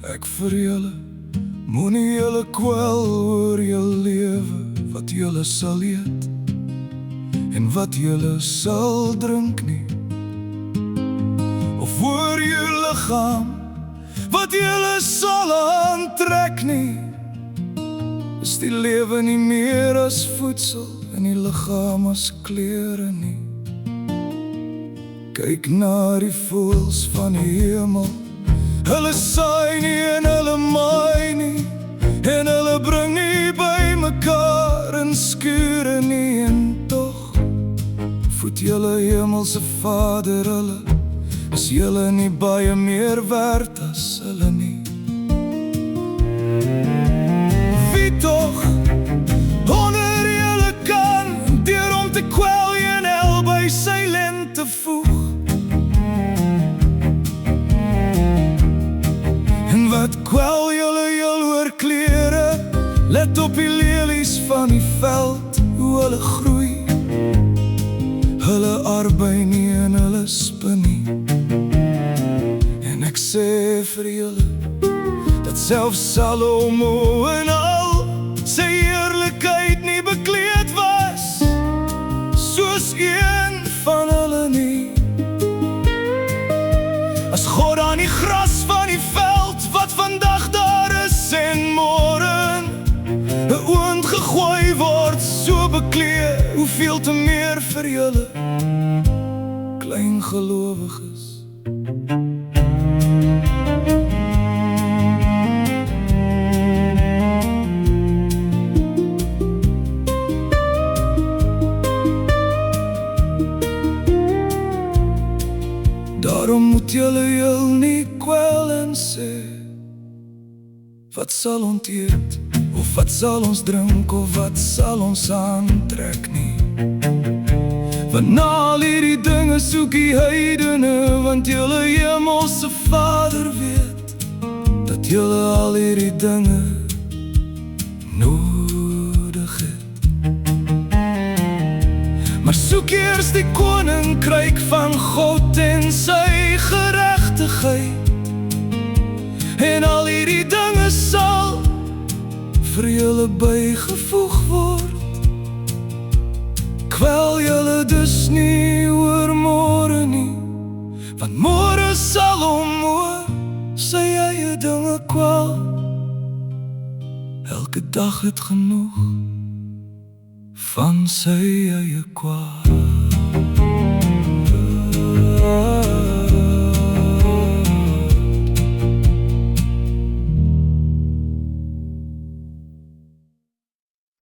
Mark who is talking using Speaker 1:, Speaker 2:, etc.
Speaker 1: ek vir julle, moenie julle kwel oor julle lewe, wat julle sal eet en wat julle sal drink nie, of oor julle liggaam, wat julle sal aantrek nie. Is die lewe nie meer as voedsel en die liggaam as klere nie? Kyk na die voëls van die hemel, hulle saai nie en hulle maai nie, en hulle bring nie by mekaar in skure nie, en tog voed julle hemelse Vader hulle. Is julle nie baie meer werd as hulle nie? Wie tog onder julle kan, deur om te kwel en hel by sy lente voeg? En wat kwel julle oor klere? Let op die lelies van die veld, hoe hulle groei. Hulle arbei nie en hulle spin nie. En ek sê vir julle, dat selfs Salomo en al sy heerlikheid nie bekleed was soos een van hulle nie. As God aan die gras van die veld, wat vandag daar is en môre 'n oond gegooi word, so bekleed, hoeveel te meer vir julle klein gelowiges. Daarom moet julle heel nie kwel en sê, wat sal ons eet, of wat sal ons drink, of wat sal ons aantrek nie. Want na al hierdie dinge soek die heidene, want julle hemelse Vader weet, dat julle al hierdie dinge nodig het. Maar soek eers die koninkryk van God en sy geregtigheid, en al hierdie dinge sal vir julle bygevoeg word. Kwel julle dus nie oor môre nie, want môre sal hom oor sy eie dinge kwel. Elke dag het genoeg van sy eie kwaad.